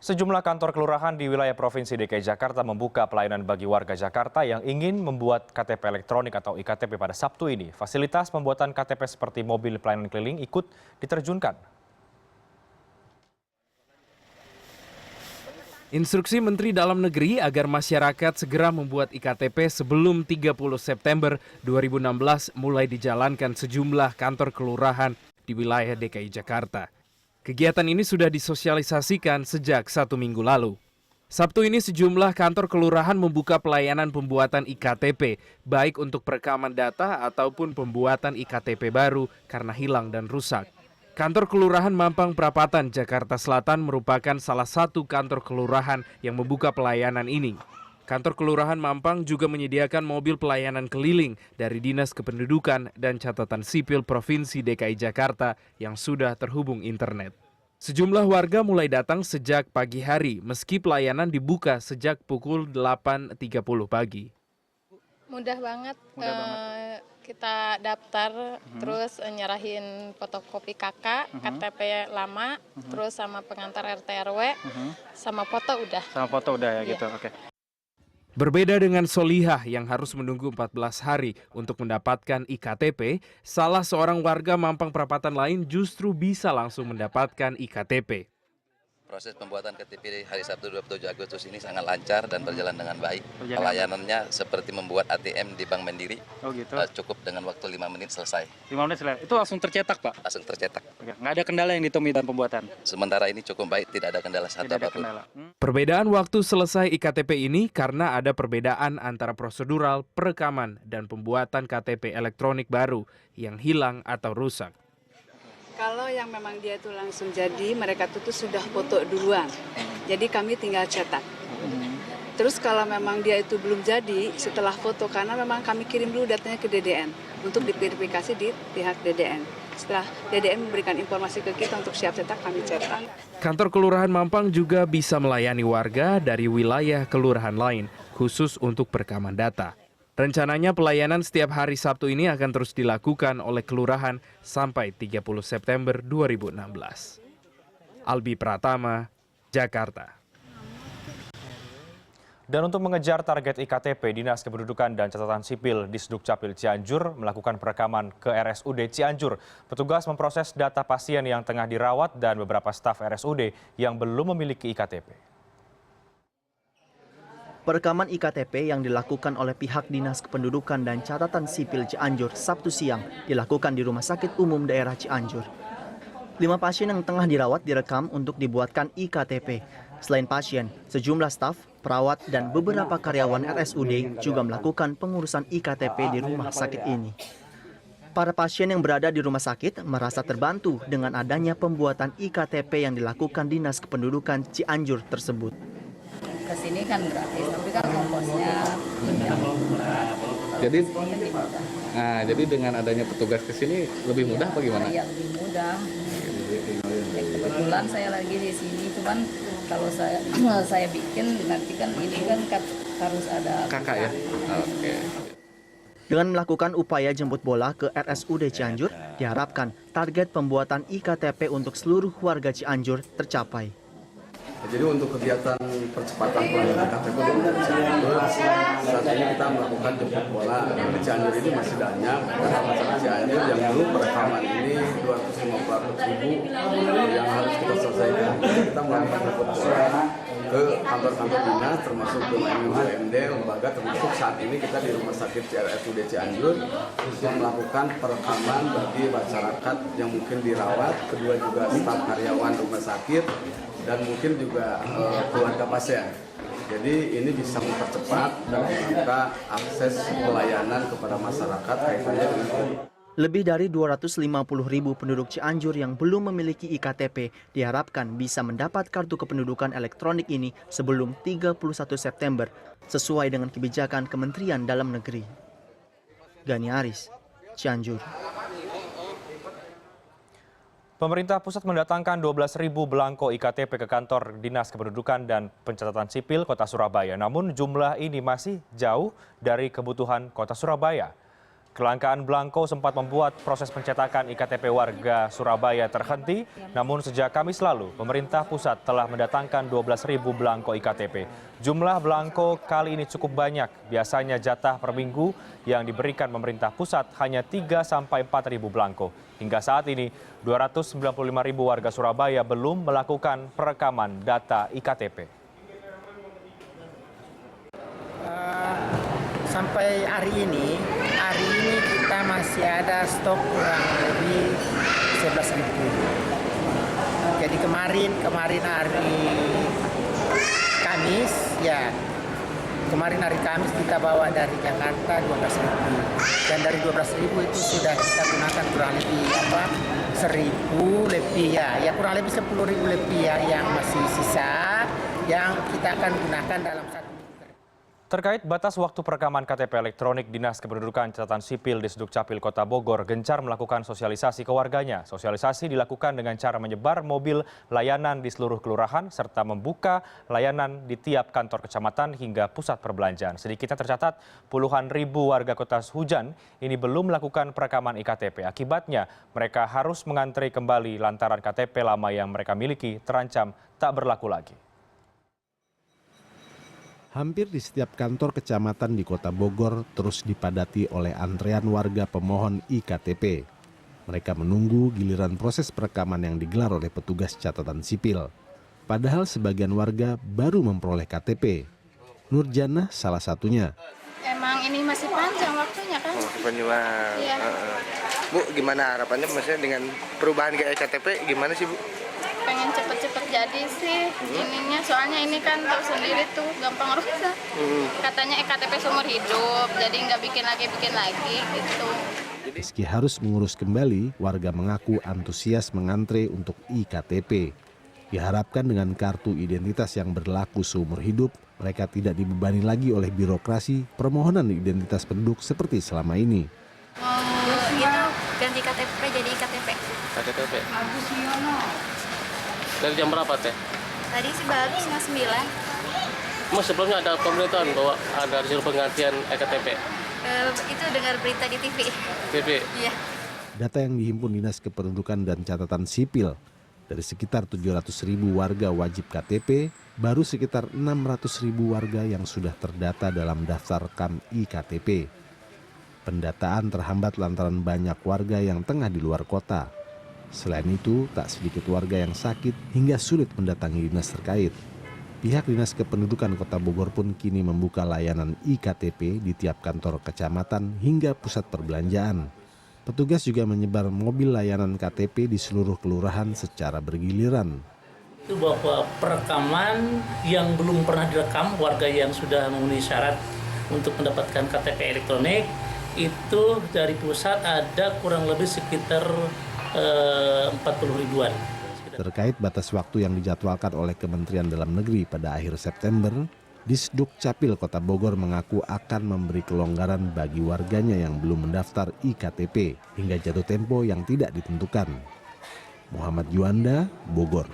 Sejumlah kantor kelurahan di wilayah Provinsi DKI Jakarta membuka pelayanan bagi warga Jakarta yang ingin membuat KTP elektronik atau IKTP pada Sabtu ini. Fasilitas pembuatan KTP seperti mobil pelayanan keliling ikut diterjunkan. Instruksi Menteri Dalam Negeri agar masyarakat segera membuat IKTP sebelum 30 September 2016 mulai dijalankan sejumlah kantor kelurahan di wilayah DKI Jakarta. Kegiatan ini sudah disosialisasikan sejak 1 minggu lalu. Sabtu ini sejumlah kantor kelurahan membuka pelayanan pembuatan IKTP, baik untuk perekaman data ataupun pembuatan IKTP baru karena hilang dan rusak. Kantor Kelurahan Mampang Prapatan, Jakarta Selatan merupakan salah satu kantor kelurahan yang membuka pelayanan ini. Kantor Kelurahan Mampang juga menyediakan mobil pelayanan keliling dari Dinas Kependudukan dan Catatan Sipil Provinsi DKI Jakarta yang sudah terhubung internet. Sejumlah warga mulai datang sejak pagi hari meski pelayanan dibuka sejak pukul 8.30 pagi. Mudah banget. Kita daftar, terus nyerahin fotokopi KK, KTP lama, terus sama pengantar RT RW, sama foto udah. Sama foto udah ya Iya. gitu, oke. Berbeda dengan Solihah yang harus menunggu 14 hari untuk mendapatkan IKTP, salah seorang warga Mampang Perapatan lain justru bisa langsung mendapatkan IKTP. Proses pembuatan KTP hari Sabtu 27 Agustus ini sangat lancar dan berjalan dengan baik. Pelayanannya seperti membuat ATM di Bank Mandiri. Oh gitu. Cukup dengan waktu 5 menit selesai. 5 menit selesai. Itu langsung tercetak, Pak? Langsung tercetak. Oke. Nggak ada kendala yang ditemui dalam pembuatan? Sementara ini cukup baik, tidak ada kendala satu Tidak ada apapun. kendala. Perbedaan waktu selesai IKTP ini karena ada perbedaan antara prosedural, perekaman, dan pembuatan KTP elektronik baru yang hilang atau rusak. Kalau yang memang dia itu langsung jadi, mereka tuh sudah foto duluan. Jadi kami tinggal cetak. Terus kalau memang dia itu belum jadi, setelah foto, karena memang kami kirim dulu datanya ke DDN untuk diverifikasi di pihak DDN. Setelah DDN memberikan informasi ke kita untuk siap cetak, kami cetak. Kantor Kelurahan Mampang juga bisa melayani warga dari wilayah kelurahan lain, khusus untuk perekaman data. Rencananya pelayanan setiap hari Sabtu ini akan terus dilakukan oleh kelurahan sampai 30 September 2016. Albi Pratama, Jakarta. Dan untuk mengejar target IKTP, Dinas Kependudukan dan Catatan Sipil di Disdukcapil Cianjur melakukan perekaman ke RSUD Cianjur. Petugas memproses data pasien yang tengah dirawat dan beberapa staf RSUD yang belum memiliki IKTP. Perekaman IKTP yang dilakukan oleh pihak Dinas Kependudukan dan Catatan Sipil Cianjur Sabtu siang dilakukan di Rumah Sakit Umum Daerah Cianjur. 5 pasien yang tengah dirawat direkam untuk dibuatkan IKTP. Selain pasien, sejumlah staf, perawat, dan beberapa karyawan RSUD juga melakukan pengurusan IKTP di rumah sakit ini. Para pasien yang berada di rumah sakit merasa terbantu dengan adanya pembuatan IKTP yang dilakukan Dinas Kependudukan Cianjur tersebut. Kesini kan gratis, tapi kan ongkosnya jadi dengan adanya petugas ke sini lebih mudah apa gimana? Iya, lebih mudah. Kebetulan saya lagi di sini, cuman kalau saya bikin nanti kan ini kan harus ada Kakak ya? Oke. Dengan melakukan upaya jemput bola ke RSUD Cianjur, diharapkan target pembuatan IKTP untuk seluruh warga Cianjur tercapai. Jadi untuk kegiatan percepatan pembuatan KTP di Cianjur, saat ini kita melakukan jemput bola. Di Cianjur ini masih banyak masyarakat Cianjur yang belum perekaman ini 250.000 yang harus kita selesaikan. Kita melakukan jemput bola ke kantor-kantor dinas, termasuk ke BUMD, lembaga, termasuk saat ini kita di Rumah Sakit RSUD Cianjur untuk melakukan perekaman bagi masyarakat yang mungkin dirawat, kedua juga staf karyawan rumah sakit, dan mungkin juga keluarga pasien. Jadi ini bisa mempercepat dan membuka akses pelayanan kepada masyarakat kaitannya dengan COVID. Lebih dari 250.000 penduduk Cianjur yang belum memiliki IKTP diharapkan bisa mendapat kartu kependudukan elektronik ini sebelum 31 September sesuai dengan kebijakan Kementerian Dalam Negeri. Gani Aris, Cianjur. Pemerintah pusat mendatangkan 12.000 belangko IKTP ke kantor Dinas Kependudukan dan Pencatatan Sipil Kota Surabaya. Namun jumlah ini masih jauh dari kebutuhan Kota Surabaya. Kelangkaan belangko sempat membuat proses pencetakan IKTP warga Surabaya terhenti, namun sejak Kamis lalu, pemerintah pusat telah mendatangkan 12.000 belangko IKTP. Jumlah belangko kali ini cukup banyak, biasanya jatah per minggu yang diberikan pemerintah pusat hanya 3-4 ribu belangko. Hingga saat ini, 295.000 warga Surabaya belum melakukan perekaman data IKTP. Sampai hari ini kita masih ada stok kurang lebih 11.000. Jadi kemarin hari Kamis, kemarin hari Kamis kita bawa dari Jakarta 12.000. Dan dari 12.000 itu sudah kita gunakan kurang lebih 1.000 lebih kurang lebih 10.000 lebih yang masih sisa yang kita akan gunakan dalam satu. Terkait batas waktu perekaman KTP elektronik, Dinas Kependudukan Catatan Sipil di Sdukcapil Kota Bogor gencar melakukan sosialisasi ke warganya. Sosialisasi dilakukan dengan cara menyebar mobil layanan di seluruh kelurahan serta membuka layanan di tiap kantor kecamatan hingga pusat perbelanjaan. Sedikitnya tercatat puluhan ribu warga Kota Hujan ini belum melakukan perekaman IKTP. Akibatnya mereka harus mengantri kembali lantaran KTP lama yang mereka miliki terancam tak berlaku lagi. Hampir di setiap kantor kecamatan di Kota Bogor terus dipadati oleh antrean warga pemohon IKTP. Mereka menunggu giliran proses perekaman yang digelar oleh petugas catatan sipil. Padahal sebagian warga baru memperoleh KTP. Nurjana salah satunya. Emang ini masih panjang waktunya kan? Panjang. Iya. Bu, gimana harapannya maksudnya dengan perubahan ke EKTP gimana sih, Bu? Pengen cepet-cepet jadi sih ininya, soalnya ini kan tahu sendiri tuh gampang rusak. Katanya EKTP seumur hidup, jadi nggak bikin lagi gitu. Meski harus mengurus kembali, warga mengaku antusias mengantre untuk IKTP. Diharapkan dengan kartu identitas yang berlaku seumur hidup, mereka tidak dibebani lagi oleh birokrasi permohonan identitas penduduk seperti selama ini. Ganti KTP jadi IKTP. KTP. Dari jam berapa, Teh? Tadi sih baru setengah 9. Mas sebelumnya ada pemberitahuan bahwa ada hasil penggantian EKTP? Itu dengar berita di TV. TV? Iya. Data yang dihimpun Dinas Kependudukan dan Catatan Sipil, dari sekitar 700.000 warga wajib KTP, baru sekitar 600.000 warga yang sudah terdata dalam daftar KAM IKTP. Pendataan terhambat lantaran banyak warga yang tengah di luar kota. Selain itu, tak sedikit warga yang sakit hingga sulit mendatangi dinas terkait. Pihak Dinas Kependudukan Kota Bogor pun kini membuka layanan IKTP di tiap kantor kecamatan hingga pusat perbelanjaan. Petugas juga menyebar mobil layanan KTP di seluruh kelurahan secara bergiliran. Itu bahwa perekaman yang belum pernah direkam, warga yang sudah memenuhi syarat untuk mendapatkan KTP elektronik, itu dari pusat ada kurang lebih sekitar 40 ribuan. Terkait batas waktu yang dijadwalkan oleh Kementerian Dalam Negeri pada akhir September, Disdukcapil Kota Bogor mengaku akan memberi kelonggaran bagi warganya yang belum mendaftar IKTP hingga jatuh tempo yang tidak ditentukan. Muhammad Juanda, Bogor.